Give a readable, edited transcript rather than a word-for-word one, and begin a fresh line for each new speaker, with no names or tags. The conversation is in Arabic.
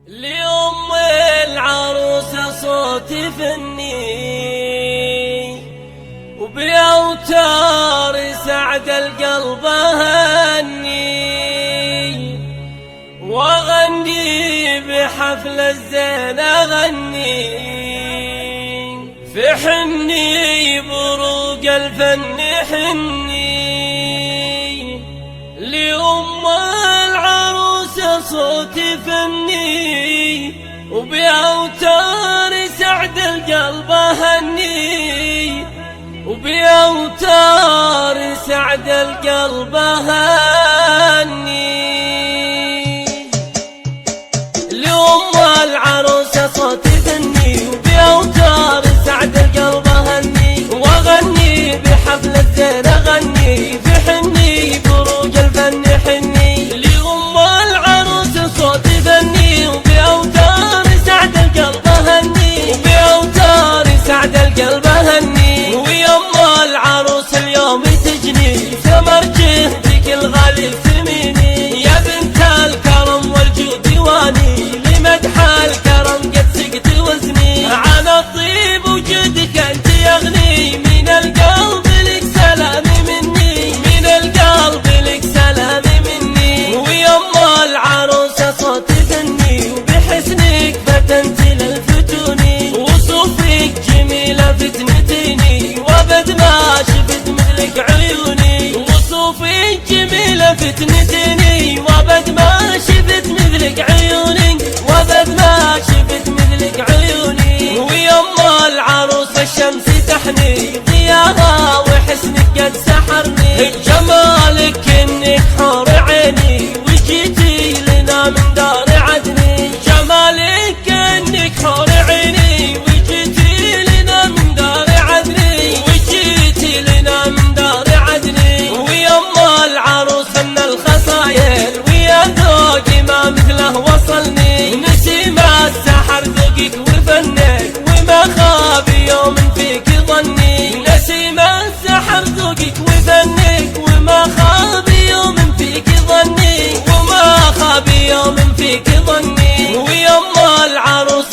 لأم العروسة صوت فني وبأوتار سعد القلب هني، وأغني بحفل الزين أغني في حني بروق الفن حني. لأم العروسة صوت فني وبأوتار سعد القلب هني، وبأوتار سعد القلب هني. لأم العروسة صوت فني وبأوتار سعد القلب هني، وأغني بحفل الزين أغني في حني بروق الفن حني. لأم العروسة صوت فني وبأوتار سعد القلب هني، وبأوتار سعد القلب هني. ويما العروس اليوم تجني ثمر جهدك الغالي ثميني، يا بنت الكرم والجود واني لمدح الكرم قد سقت وزني. عن الطيب وجودك انت يغني، من القلب لك سلام مني، من القلب لك سلام مني. ويما العروسة صوت فني وبحسنك فتنت للفتون، وصوفك جميلة فتنتيني وابد ما شفت مثلك عيوني. وصوفك جميلة فتنتيني وابد ما شفت مثلك عيوني، وابد ما شفت مثلك عيوني. ويما العروس الشمس تحني ضياها وحسنك قد سحرني، بجمالك انك حور عيني وجيتي لنا من دار عدني. جمالك انك حور عيني وجيتي لنا من دار عدني، وجيتي لنا من دار عدني. ويما العروس من الخصايل ويا ذوقي ما مثله وصلني، نسيم السحر ذوقك وفنك وما خاب يوم فيك ظني. نسيم السحر ذوقك وفنك وما خاب يوم فيك ظني، وما خاب يوم فيك ظني. ويما العروس